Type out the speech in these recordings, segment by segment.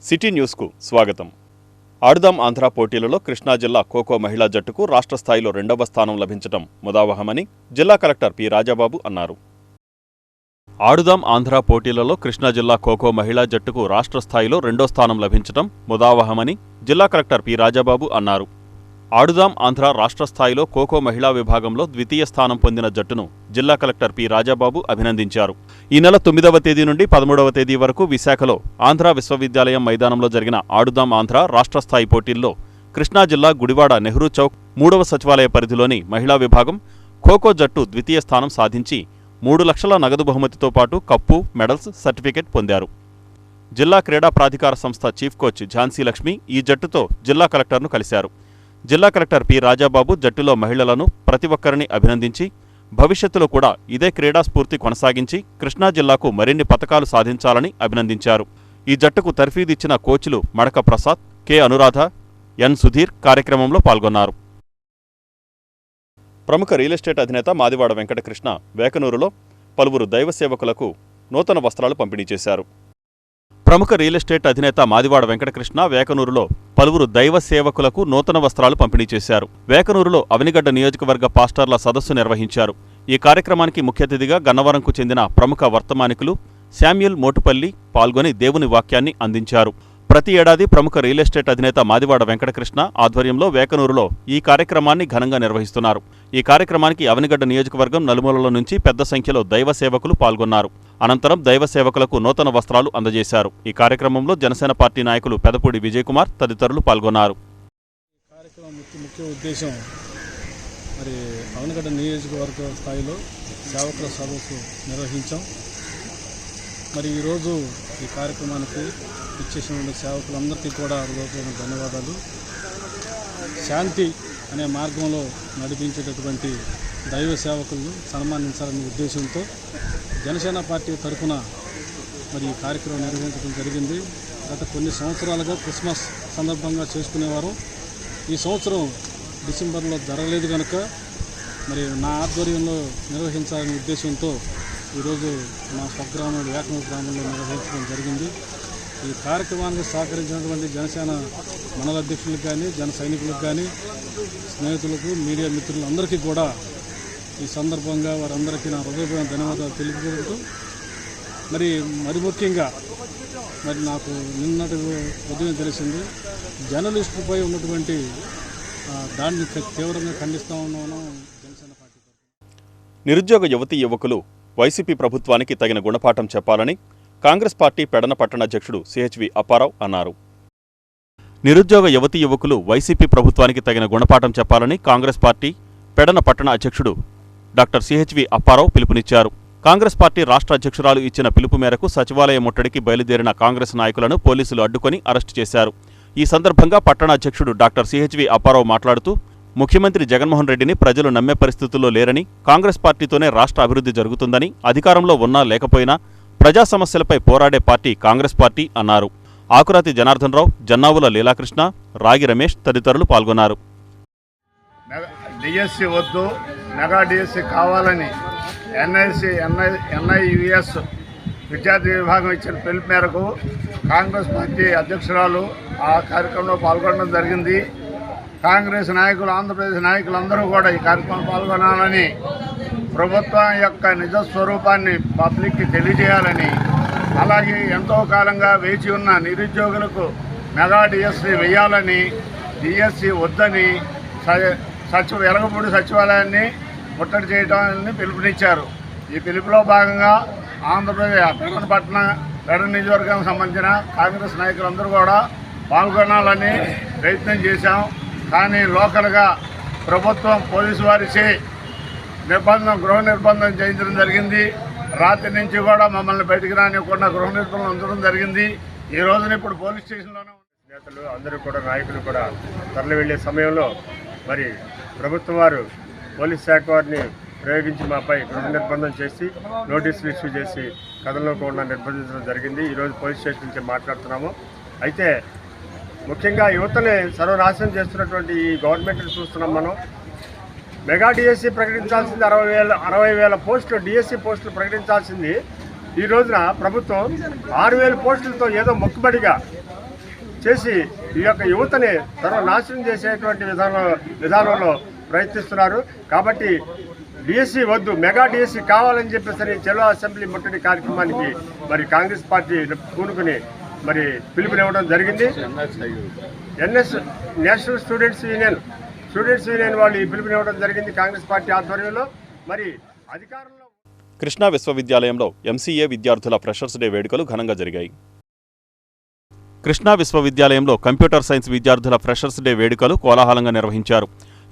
City న్యూస్కు స్వాగతం. ఆడుదాం ఆంధ్ర పోటీలలో కృష్ణా జిల్లా ఖోఖో మహిళా జట్టుకు రాష్ట్ర స్థాయిలో 2వ స్థానం లభించడం ముదావహమని జిల్లా కలెక్టర్ పి రాజాబాబు అన్నారు. ఆడుదాం ఆంధ్ర పోటీలలో కృష్ణా జిల్లా ఖోఖో మహిళా జట్టుకు రాష్ట్ర స్థాయిలో 2వ స్థానం లభించడం ముదావహమని జిల్లా కలెక్టర్ పి రాజాబాబు అన్నారు. ఆడుదాం ఆంధ్ర రాష్ట్ర స్థాయిలో ఖోఖో మహిళా విభాగంలో ద్వితీయ స్థానం పొందిన జట్టును జిల్లా కలెక్టర్ పి రాజాబాబు అభినందించారు. ఈ నెల 9వ తేదీ నుండి 13వ తేదీ వరకు విశాఖలో ఆంధ్ర విశ్వవిద్యాలయం మైదానంలో జరిగిన ఆడుదాం ఆంధ్ర రాష్ట్ర స్థాయి పోటీల్లో కృష్ణా జిల్లా గుడివాడ నెహ్రూ చౌక్ 3వ సచివాలయ పరిధిలోని మహిళా విభాగం ఖోఖో జట్టు ద్వితీయ స్థానం సాధించి 3 లక్షల నగదు బహుమతితో పాటు కప్పు, మెడల్స్, సర్టిఫికెట్ పొందారు. జిల్లా క్రీడా ప్రాధికార సంస్థ చీఫ్ కోచ్ ఝాన్సీ లక్ష్మి ఈ జట్టుతో జిల్లా కలెక్టర్ను కలిశారు. జిల్లా కలెక్టర్ పి రాజాబాబు జట్టులో మహిళలను ప్రతి ఒక్కరిని అభినందించి భవిష్యత్తులో కూడా ఇదే క్రీడా స్ఫూర్తి కొనసాగించి కృష్ణా జిల్లాకు మరిన్ని పతకాలు సాధించాలని అభినందించారు. ఈ జట్టుకు తర్ఫీదిచ్చిన కోచ్లు మడక ప్రసాద్, కె అనురాధ, ఎన్ సుధీర్ కార్యక్రమంలో పాల్గొన్నారు. ప్రముఖ రియల్ ఎస్టేట్ అధినేత మాదివాడ వెంకటకృష్ణ వేకనూరులో పలువురు దైవ సేవకులకు నూతన వస్త్రాలు పంపిణీ చేశారు. ప్రముఖ రియల్ ఎస్టేట్ అధినేత మాదివాడ వెంకటకృష్ణ వేకనూరులో పలువురు దైవ సేవకులకు నూతన వస్త్రాలు పంపిణీ చేశారు. వేకనూరులో అవనిగడ్డ నియోజకవర్గ పాస్టర్ల సదస్సు నిర్వహించారు. ఈ కార్యక్రమానికి ముఖ్య అతిథిగా గన్నవరంకు చెందిన ప్రముఖ వర్తమానికులు శామ్యూల్ మోటుపల్లి పాల్గొని దేవుని వాక్యాన్ని అందించారు. ప్రతి ఏడాది ప్రముఖ రియల్ ఎస్టేట్ అధినేత మాదివాడ వెంకటకృష్ణ ఆధ్వర్యంలో వేకనూరులో ఈ కార్యక్రమాన్ని ఘనంగా నిర్వహిస్తున్నారు. ఈ కార్యక్రమానికి అవనిగడ్డ నియోజకవర్గం నలుమూలల నుంచి పెద్ద సంఖ్యలో దైవ సేవకులు పాల్గొన్నారు. అనంతరం దైవ సేవకులకు నూతన వస్త్రాలు అందజేశారు. ఈ కార్యక్రమంలో జనసేన పార్టీ నాయకులు పెదపూడి విజయకుమార్ తదితరులు పాల్గొన్నారు. ముఖ్య ఉద్దేశం అవనిగడ్డ నియోజకవర్గ స్థాయిలో సేవకుల సదస్సు నిర్వహించాం. ఈరోజు ఈ కార్యక్రమానికి ఇచ్చేసిన సేవకులందరికీ కూడా హృదయపూర్వక ధన్యవాదాలు. శాంతి అనే మార్గంలో నడిపించేటటువంటి దైవ సేవకులను సన్మానించాలనే ఉద్దేశంతో జనసేన పార్టీ తరఫున ఈ కార్యక్రమం నిర్వహించడం జరిగింది. గత కొన్ని సంవత్సరాలుగా క్రిస్మస్ సందర్భంగా చేసుకునేవారు. ఈ సంవత్సరం డిసెంబర్లో జరగలేదు కనుక నా ఆధ్వర్యంలో నిర్వహించాలనే ఉద్దేశంతో ఈరోజు మా స్వగ్రామం వేకనూరు గ్రామంలో నిర్వహించడం జరిగింది. ఈ కార్యక్రమానికి సహకరించినటువంటి జనసేన మండల అధ్యక్షులకు కానీ, జన సైనికులకు కానీ, స్నేహితులకు, మీడియా మిత్రులందరికీ కూడా ఈ సందర్భంగా వారందరికీ నా హృదయపూర్వక ధన్యవాదాలు తెలుపుకుంటూ మరి ముఖ్యంగా నాకు నిన్నటి ఉదయం తెలిసింది జర్నలిస్టులపై ఉన్నటువంటి దాన్ని తీవ్రంగా ఖండిస్తూ ఉన్నాను. జనసేన పార్టీ నిరుద్యోగ యువతీ యువకులు వైసీపీ ప్రభుత్వానికి తగిన గుణపాఠం చెప్పాలని కాంగ్రెస్ పార్టీ పెడన పట్టణ అధ్యక్షుడు సిహెచ్వి అప్పారావు అన్నారు. నిరుద్యోగ యువతీ యువకులు వైసీపీ ప్రభుత్వానికి తగిన గుణపాఠం చెప్పాలని కాంగ్రెస్ పార్టీ పెడన పట్టణ అధ్యక్షుడు డాక్టర్ సిహెచ్వి అప్పారావు పిలుపునిచ్చారు. కాంగ్రెస్ పార్టీ రాష్ట్ర అధ్యక్షురాలు ఇచ్చిన పిలుపు మేరకు సచివాలయ ముట్టడికి బయలుదేరిన కాంగ్రెస్ నాయకులను పోలీసులు అడ్డుకొని అరెస్టు చేశారు. ఈ సందర్భంగా పట్టణ అధ్యక్షుడు డాక్టర్ సిహెచ్వి అప్పారావు మాట్లాడుతూ ముఖ్యమంత్రి జగన్మోహన్ రెడ్డిని ప్రజలు నమ్మే పరిస్థితుల్లో లేరని, కాంగ్రెస్ పార్టీతోనే రాష్ట్ర అభివృద్ధి జరుగుతుందని, అధికారంలో ఉన్నా లేకపోయినా ప్రజా సమస్యలపై పోరాడే పార్టీ కాంగ్రెస్ పార్టీ అన్నారు. ఆకురాతి జనార్దన్ రావు, జన్నావుల లీలాకృష్ణ, రాగి రమేష్ తదితరులు పాల్గొన్నారు. డిఎస్సి వద్దు, మెగా డిఎస్సి కావాలని ఎన్ఐయుఎస్ విద్యార్థి విభాగం ఇచ్చిన పిలుపు మేరకు కాంగ్రెస్ పార్టీ అధ్యక్షురాలు ఆ కార్యక్రమంలో పాల్గొనడం జరిగింది. కాంగ్రెస్ నాయకులు, ఆంధ్రప్రదేశ్ నాయకులందరూ కూడా ఈ కార్యక్రమంలో పాల్గొనాలని, ప్రభుత్వం యొక్క నిజస్వరూపాన్ని పబ్లిక్కి తెలియజేయాలని, అలాగే ఎంతో కాలంగా వేచి ఉన్న నిరుద్యోగులకు మెగా డిఎస్సి వేయాలని, డిఎస్సి వద్దని ఎలగపూడి సచివాలయాన్ని ముట్టడి చేయడాన్ని పిలుపునిచ్చారు. ఈ పిలుపులో భాగంగా ఆంధ్రప్రదేశ్ పెడన నియోజకవర్గానికి సంబంధించిన కాంగ్రెస్ నాయకులందరూ కూడా పాల్గొనాలని ప్రయత్నం చేశాం. కానీ లోకల్గా ప్రభుత్వం పోలీసు వారిచే గృహ నిర్బంధం చేయించడం జరిగింది. రాత్రి నుంచి కూడా మమ్మల్ని బయటికి రానివ్వకుండా గృహ నిర్బంధం ఉంచడం జరిగింది. ఈ రోజున ఇప్పుడు పోలీస్ స్టేషన్లోనే నేతలు అందరూ కూడా, నాయకులు కూడా తరలి వెళ్లే సమయంలో ప్రభుత్వం వారు పోలీస్ శాఖ వారిని ప్రయోగించి మాపై గృహ నిర్బంధం చేసి నోటీసులు ఇష్యూ చేసి కథలో కూడా నిర్బంధించడం జరిగింది. ఈరోజు పోలీస్ స్టేషన్ నుంచి మాట్లాడుతున్నాము. అయితే ముఖ్యంగా యువతని సర్వనాశనం చేస్తున్నటువంటి ఈ గవర్నమెంట్ని చూస్తున్నాం మనం. మెగా డిఎస్సి ప్రకటించాల్సింది 60,000 పోస్టులు, డిఎస్సి పోస్టులు ప్రకటించాల్సింది ఈ రోజున ప్రభుత్వం 6,000 పోస్టులతో ఏదో మొక్కుబడిగా చేసి ఈ యొక్క యువతని సర్వనాశనం చేసేటువంటి విధానంలో ప్రయత్నిస్తున్నారు. కాబట్టి డిఎస్సి వద్దు, మెగా డిఎస్సి కావాలని చెప్పేసి చెలో అసెంబ్లీ ముట్టడి కార్యక్రమానికి మరి కాంగ్రెస్ పార్టీ పూనుకుని మరి పిలుపునివ్వడం జరిగింది. నేషనల్ స్టూడెంట్స్ యూనియన్ వాళ్ళు ఈ పిలుపునివ్వడం జరిగింది కాంగ్రెస్ పార్టీ ఆధ్వర్యంలో. మరి అధికారంలో కృష్ణా విశ్వవిద్యాలయంలో ఎంసీఏ విద్యార్థుల ఫ్రెషర్స్ డే వేడుకలు ఘనంగా జరిగాయి. కృష్ణా విశ్వవిద్యాలయంలో కంప్యూటర్ సైన్స్ విద్యార్థుల ఫ్రెషర్స్ డే వేడుకలు కోలాహలంగా నిర్వహించారు.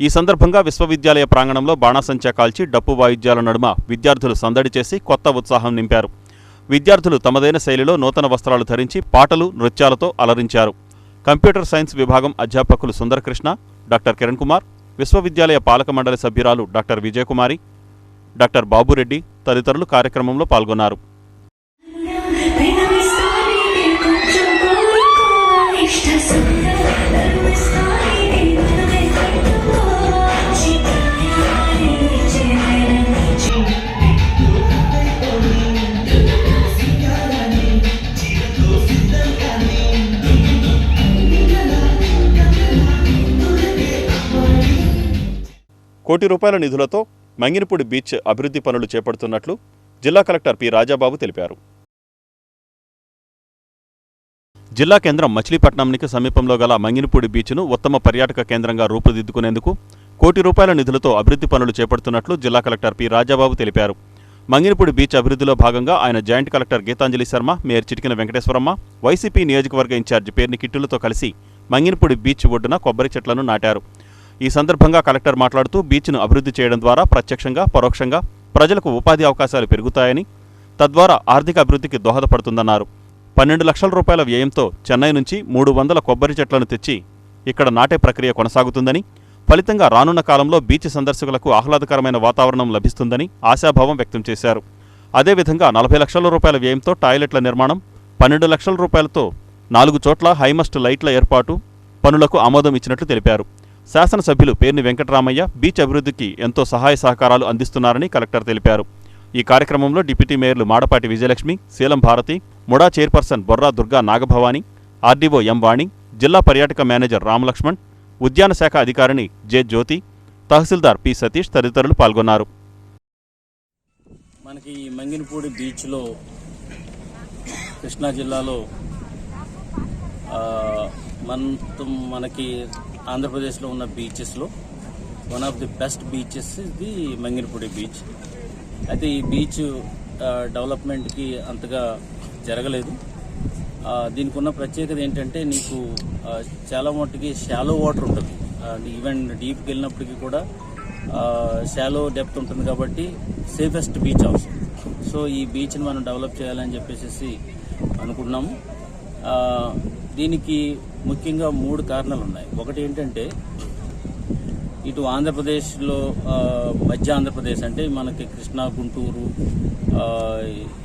ఈ సందర్భంగా విశ్వవిద్యాలయ ప్రాంగణంలో బాణాసంచా కాల్చి డప్పు వాయిద్యాల నడుమ విద్యార్థులు సందడి చేసి కొత్త ఉత్సాహం నింపారు. విద్యార్థులు తమదైన శైలిలో నూతన వస్త్రాలు ధరించి పాటలు, నృత్యాలతో అలరించారు. కంప్యూటర్ సైన్స్ విభాగం అధ్యాపకులు సుందరకృష్ణ, డాక్టర్ కిరణ్ కుమార్, విశ్వవిద్యాలయ పాలక మండలి సభ్యురాలు డాక్టర్ విజయకుమారి, డాక్టర్ బాబురెడ్డి తదితరులు కార్యక్రమంలో పాల్గొన్నారు. ₹1 కోటి నిధులతో మంగినపూడి బీచ్ అభివృద్ధి పనులు చేపడుతున్నట్లు జిల్లా కలెక్టర్ పి రాజాబాబు తెలిపారు. జిల్లా కేంద్రం మచిలీపట్నంనికి సమీపంలో గల మంగినపూడి బీచ్ను ఉత్తమ పర్యాటక కేంద్రంగా రూపుదిద్దుకునేందుకు ₹1 కోటి నిధులతో అభివృద్ధి పనులు చేపడుతున్నట్లు జిల్లా కలెక్టర్ పి రాజాబాబు తెలిపారు. మంగినపూడి బీచ్ అభివృద్ధిలో భాగంగా ఆయన joint collector Geethanjali Sharma, mayor Chitikina Venkateswaramma, YCP నియోజకవర్గ ఇన్ఛార్జి పేర్ని కిట్టులతో కలిసి మంగినపూడి బీచ్ ఒడ్డున కొబ్బరి చెట్లను నాటారు. ఈ సందర్భంగా కలెక్టర్ మాట్లాడుతూ బీచ్ను అభివృద్ధి చేయడం ద్వారా ప్రత్యక్షంగా, పరోక్షంగా ప్రజలకు ఉపాధి అవకాశాలు పెరుగుతాయని, తద్వారా ఆర్థిక అభివృద్ధికి దోహదపడుతుందన్నారు. ₹12 లక్షల వ్యయంతో చెన్నై నుంచి 300 కొబ్బరి చెట్లను తెచ్చి ఇక్కడ నాటే ప్రక్రియ కొనసాగుతుందని, ఫలితంగా రానున్న కాలంలో బీచ్ సందర్శకులకు ఆహ్లాదకరమైన వాతావరణం లభిస్తుందని ఆశాభావం వ్యక్తం చేశారు. అదేవిధంగా ₹40 లక్షల వ్యయంతో టాయిలెట్ల నిర్మాణం, ₹12 లక్షలతో 4 చోట్ల హైమస్ట్ లైట్ల ఏర్పాటు పనులకు ఆమోదం ఇచ్చినట్లు తెలిపారు. శాసనసభ్యులు పేర్ని వెంకటరామయ్య బీచ్ అభివృద్ధికి ఎంతో సహాయ సహకారాలు అందిస్తున్నారని కలెక్టర్ తెలిపారు. ఈ కార్యక్రమంలో డిప్యూటీ మేయర్లు Madapati Vijayalakshmi, Seelam Bharathi, MUDA chairperson Borra Durga Nagabhavani, RDO M Vani, జిల్లా పర్యాటక మేనేజర్ రామలక్ష్మణ్, ఉద్యాన శాఖ అధికారిణి జె జ్యోతి, తహసీల్దార్ పి సతీష్ తదితరులు పాల్గొన్నారు. మనకి మంగినపూడి బీచ్లో కృష్ణా జిల్లాలో మనకి ఆంధ్రప్రదేశ్లో ఉన్న బీచెస్లో one of the best beaches the Manginapudi beach. అయితే ఈ బీచ్ డెవలప్మెంట్కి అంతగా జరగలేదు. దీనికి ఉన్న ప్రత్యేకత ఏంటంటే నీకు చాలా మట్టుకి షాలో వాటర్ ఉంటుంది. ఈవెన్ డీప్కి వెళ్ళినప్పటికీ కూడా షాలో డెప్త్ ఉంటుంది కాబట్టి సేఫెస్ట్ బీచ్ ఆల్సో. సో ఈ బీచ్ని మనం డెవలప్ చేయాలని చెప్పేసి అనుకున్నాము. దీనికి ముఖ్యంగా 3 కారణాలు ఉన్నాయి. ఒకటి ఏంటంటే ఇటు ఆంధ్రప్రదేశ్లో మధ్య ఆంధ్రప్రదేశ్ అంటే మనకి కృష్ణా, గుంటూరు,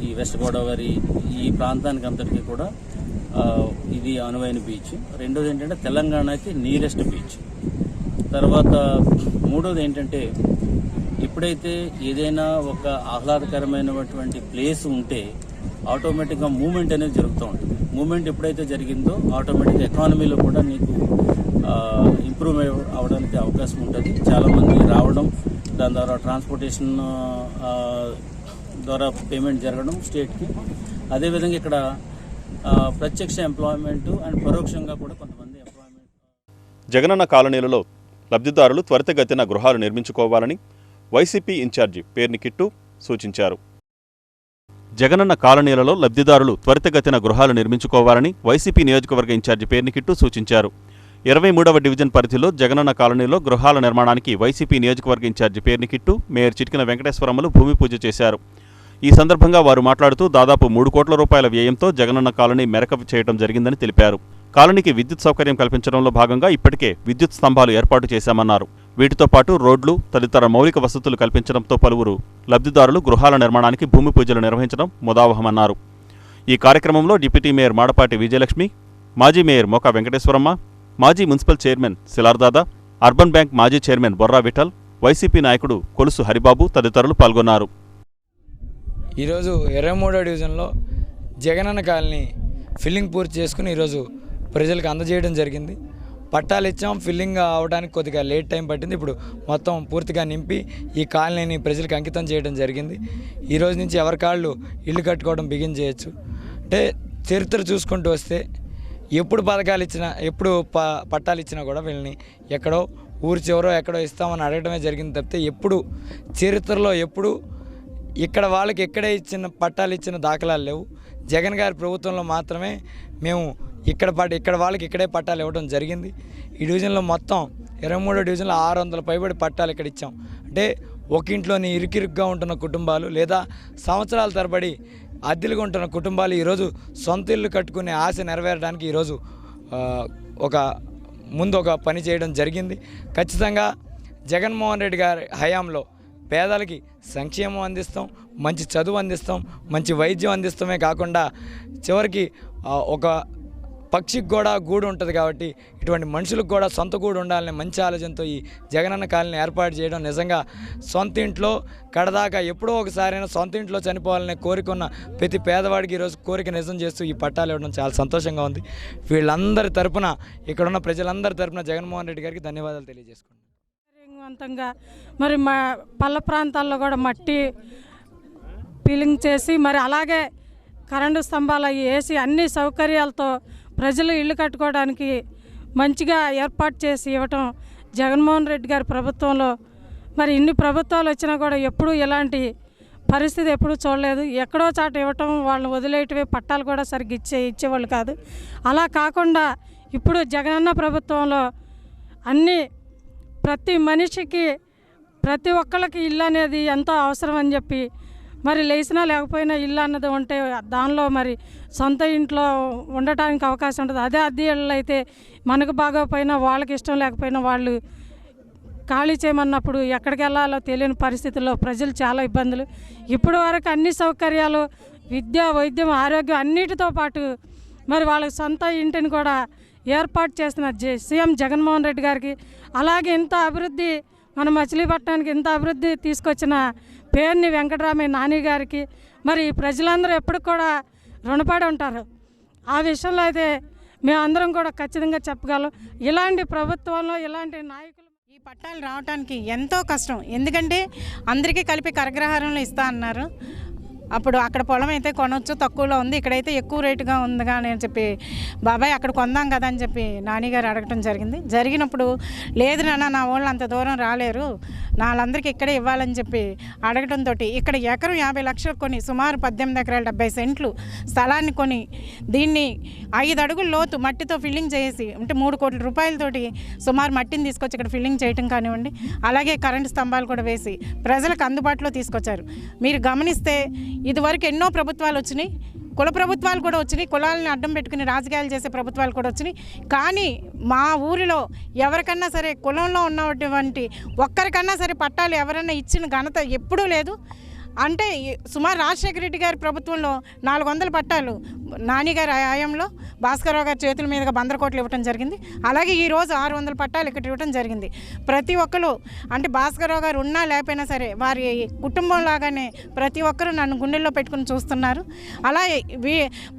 ఈ వెస్ట్ గోదావరి ఈ ప్రాంతానికి అంతటికీ కూడా ఇది అనువైన బీచ్. రెండోది ఏంటంటే తెలంగాణకి నియరెస్ట్ బీచ్. తర్వాత మూడోది ఏంటంటే ఎప్పుడైతే ఏదైనా ఒక ఆహ్లాదకరమైనటువంటి ప్లేస్ ఉంటే ఆటోమేటిక్గా మూమెంట్ అనేది జరుగుతూ ఉంటుంది. మూమెంట్ ఎప్పుడైతే జరిగిందో ఆటోమేటిక్గా ఎకానమీలో కూడా నీకు ఇంప్రూవ్ అవ్వడానికి అవకాశం ఉంటుంది. చాలామంది రావడం, దాని ద్వారా ట్రాన్స్పోర్టేషన్ ద్వారా పేమెంట్ జరగడం స్టేట్కి. అదేవిధంగా ఇక్కడ ప్రత్యక్ష ఎంప్లాయ్మెంట్ అండ్ పరోక్షంగా కూడా కొంతమంది ఎంప్లాయ్మెంట్. జగనన్న కాలనీలలో లబ్ధిదారులు త్వరితగతిన గృహాలు నిర్మించుకోవాలని వైసీపీ ఇన్ఛార్జి పేర్ని కిట్టు సూచించారు. జగనన్న కాలనీలలో లబ్ధిదారులు త్వరితగతిన గృహాలు నిర్మించుకోవాలని వైసీపీ నియోజకవర్గ ఇన్ఛార్జి పేర్ని కిట్టు సూచించారు. 23వ డివిజన్ పరిధిలో జగనన్న కాలనీలో గృహాల నిర్మాణానికి వైసీపీ నియోజకవర్గ ఇన్ఛార్జి పేర్ని కిట్టు, మేయర్ చిటికిన వెంకటేశ్వరమ్మలు భూమి పూజ చేశారు. ఈ సందర్భంగా వారు మాట్లాడుతూ దాదాపు ₹3 కోట్ల వ్యయంతో జగనన్న కాలనీ మెరకపు చేయడం జరిగిందని తెలిపారు. కాలనీకి విద్యుత్ సౌకర్యం కల్పించడంలో భాగంగా ఇప్పటికే విద్యుత్ స్తంభాలు ఏర్పాటు చేశామన్నారు. వీటితో పాటు రోడ్లు, తదితర మౌలిక వసతులు కల్పించడంతో పలువురు లబ్ధిదారులు గృహాల నిర్మాణానికి భూమి పూజలు నిర్వహించడం ముదావహమన్నారు. ఈ కార్యక్రమంలో డిప్యూటీ మేయర్ మాడపాటి విజయలక్ష్మి, మాజీ మేయర్ మోకా వెంకటేశ్వరమ్మ, మాజీ municipal chairman Silardada, urban bank మాజీ చైర్మన్ బొర్రా విఠల్, వైసీపీ నాయకుడు కొలుసు హరిబాబు తదితరులు పాల్గొన్నారు. ఈరోజు 23వ డివిజన్లో జగనన్న కాలనీ ఫిల్లింగ్ పూర్తి చేసుకుని ఈరోజు ప్రజలకు అందజేయడం జరిగింది. పట్టాలు ఇచ్చాం, ఫిల్లింగ్ అవడానికి కొద్దిగా లేట్ టైం పట్టింది. ఇప్పుడు మొత్తం పూర్తిగా నింపి ఈ కాలనీని ప్రజలకు అంకితం చేయడం జరిగింది. ఈ రోజు నుంచి ఎవరి కాళ్ళు ఇల్లు కట్టుకోవడం బిగిన్ చేయొచ్చు. అంటే చరిత్ర చూసుకుంటూ వస్తే ఎప్పుడు పథకాలు ఇచ్చినా, ఎప్పుడు పట్టాలు ఇచ్చినా కూడా వీళ్ళని ఎక్కడో ఊరి చివరో ఎక్కడో ఇస్తామని అడగడమే జరిగింది తప్పితే ఎప్పుడు చరిత్రలో ఎప్పుడు ఇక్కడ వాళ్ళకి ఎక్కడే ఇచ్చిన పట్టాలు ఇచ్చిన దాఖలాలు లేవు. జగన్ గారి ప్రభుత్వంలో మాత్రమే మేము ఇక్కడ వాళ్ళకి ఇక్కడే పట్టాలు ఇవ్వడం జరిగింది. ఈ డివిజన్లో మొత్తం 23 డివిజన్లో 600 పైబడి పట్టాలు ఇక్కడ ఇచ్చాం. అంటే ఒక ఇంట్లోని ఇరుకిరుగ్గా ఉంటున్న కుటుంబాలు లేదా సంవత్సరాల తరబడి అద్దెలుగా ఉంటున్న కుటుంబాలు ఈరోజు సొంత ఇల్లు కట్టుకునే ఆశ నెరవేరడానికి ఈరోజు ఒక పని చేయడం జరిగింది. ఖచ్చితంగా జగన్మోహన్ రెడ్డి గారి హయాంలో పేదలకి సంక్షేమం అందిస్తాం, మంచి చదువు అందిస్తాం, మంచి వైద్యం అందిస్తామే కాకుండా చివరికి ఒక పక్షికి కూడా గూడు ఉంటుంది కాబట్టి ఇటువంటి మనుషులకు కూడా సొంత గూడు ఉండాలనే మంచి ఆలోచనతో ఈ జగనన్న కాలనీ ఏర్పాటు చేయడం నిజంగా సొంత ఇంట్లో కడదాకా ఎప్పుడో ఒకసారైనా సొంత ఇంట్లో చనిపోవాలనే కోరిక ఉన్న ప్రతి పేదవాడికి ఈరోజు కోరిక నిజం చేస్తూ ఈ పట్టాలు ఇవ్వడం చాలా సంతోషంగా ఉంది. వీళ్ళందరి తరపున, ఇక్కడున్న ప్రజలందరి తరపున జగన్మోహన్ రెడ్డి గారికి ధన్యవాదాలు తెలియజేసుకుంటున్నాను. వంతంగా మరి మా పల్ల ప్రాంతాల్లో కూడా మట్టి ఫిల్లింగ్ చేసి మరి అలాగే కరెంటు స్తంభాలు అవి వేసి అన్ని సౌకర్యాలతో ప్రజలు ఇల్లు కట్టుకోవడానికి మంచిగా ఏర్పాటు చేసి ఇవ్వటం జగన్మోహన్ రెడ్డి గారి ప్రభుత్వంలో. మరి ఇన్ని ప్రభుత్వాలు వచ్చినా కూడా ఎప్పుడూ ఇలాంటి పరిస్థితి ఎప్పుడూ చూడలేదు. ఎక్కడో చాట ఇవ్వటం, వాళ్ళని వదిలేయటమే, పట్టాలు కూడా సరిగ్గా ఇచ్చేవాళ్ళు కాదు. అలా కాకుండా ఇప్పుడు జగనన్న ప్రభుత్వంలో అన్నీ ప్రతి మనిషికి ప్రతి ఒక్కళ్ళకి ఇల్లు అనేది ఎంతో అవసరం అని చెప్పి మరి లేచినా లేకపోయినా ఇల్లు అన్నది ఉంటే దానిలో మరి సొంత ఇంట్లో ఉండటానికి అవకాశం ఉంటుంది. అదే అద్దె ఇళ్ళు అయితే మనకు బాగోపోయినా వాళ్ళకి ఇష్టం లేకపోయినా వాళ్ళు ఖాళీ చేయమన్నప్పుడు ఎక్కడికి వెళ్ళాలో తెలియని పరిస్థితుల్లో ప్రజలు చాలా ఇబ్బందులు. ఇప్పటి వరకు అన్ని సౌకర్యాలు, విద్య, వైద్యం, ఆరోగ్యం అన్నిటితో పాటు మరి వాళ్ళకి సొంత ఇంటిని కూడా ఏర్పాటు చేసిన సీఎం జగన్మోహన్ రెడ్డి గారికి, అలాగే ఇంత అభివృద్ధి మన మచిలీపట్నానికి ఇంత అభివృద్ధి తీసుకొచ్చిన పేర్ని వెంకటరామయ్య నాని గారికి మరి ప్రజలందరూ ఎప్పుడు కూడా రుణపడి ఉంటారు. ఆ విషయంలో అయితే మేమందరం కూడా ఖచ్చితంగా చెప్పగలం. ఇలాంటి ప్రభుత్వంలో ఇలాంటి నాయకులు ఈ పట్టాలు రావడానికి ఎంతో కష్టం. ఎందుకంటే అందరికీ కలిపి కరగ్రహారంలో ఇస్తా అన్నారు. అప్పుడు అక్కడ పొలం అయితే కొనవచ్చు, తక్కువలో ఉంది, ఇక్కడైతే ఎక్కువ రేటుగా ఉందిగా అని చెప్పి బాబాయ్ అక్కడ కొందాం కదా అని చెప్పి నాన్నగారు అడగటం జరిగినప్పుడు లేదు నాన్న, నా వాళ్ళు అంత దూరం రాలేరు, వాళ్ళందరికీ ఇక్కడే ఇవ్వాలని చెప్పి అడగటంతో ఇక్కడ ఎకరం 50 లక్షలు కొని సుమారు 18 ఎకరాల 70 సెంట్లు స్థలాన్ని కొని దీన్ని 5 అడుగుల లోతు మట్టితో ఫిల్లింగ్ చేసి అంటే 3 కోట్ల రూపాయలతోటి సుమారు మట్టిని తీసుకొచ్చి ఇక్కడ ఫిల్లింగ్ చేయటం కానివ్వండి, అలాగే కరెంటు స్తంభాలు కూడా వేసి ప్రజలకు అందుబాటులో తీసుకొచ్చారు. మీరు గమనిస్తే ఇదివరకు ఎన్నో ప్రభుత్వాలు వచ్చినాయి, కుల ప్రభుత్వాలు కూడా వచ్చినాయి, కులాలని అడ్డం పెట్టుకుని రాజకీయాలు చేసే ప్రభుత్వాలు కూడా వచ్చినాయి. కానీ మా ఊరిలో ఎవరికన్నా సరే కులంలో ఉన్నటువంటి ఒక్కరికన్నా సరే పట్టాలు ఎవరన్నా ఇచ్చిన ఘనత ఎప్పుడూ లేదు. అంటే సుమారు రాజశేఖర రెడ్డి గారి ప్రభుత్వంలో 400 పట్టాలు నానిగారి హయాంలో భాస్కరరావు గారి చేతుల మీదుగా 100 కోట్లు ఇవ్వడం జరిగింది. అలాగే ఈరోజు 600 పట్టాలు ఇక్కడ ఇవ్వడం జరిగింది. ప్రతి ఒక్కరు అంటే భాస్కరరావు గారు ఉన్నా లేకపోయినా సరే వారి కుటుంబం లాగానే ప్రతి ఒక్కరూ నన్ను గుండెల్లో పెట్టుకుని చూస్తున్నారు. అలా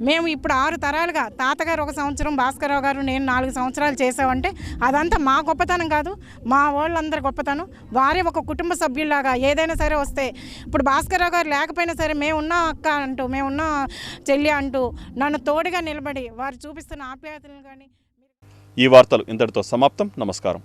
మేము ఇప్పుడు 6 తరాలుగా తాతగారు 1 సంవత్సరం, భాస్కరరావు గారు నేను 4 సంవత్సరాలు చేసామంటే అదంతా మా గొప్పతనం కాదు, మా వాళ్ళందరి గొప్పతనం. వారే ఒక కుటుంబ సభ్యుల్లాగా ఏదైనా సరే వస్తే ఇప్పుడు భాస్కరరావు గారు లేకపోయినా సరే మేమున్నా అక్క అంటూ, మేమున్నా చెల్లి అంటూ నన్ను తోడుగా నిలబడి వారు చూపిస్తున్న ఆప్యాయతలను కానీ. ఈ వార్తలు ఇంతటితో సమాప్తం. నమస్కారం.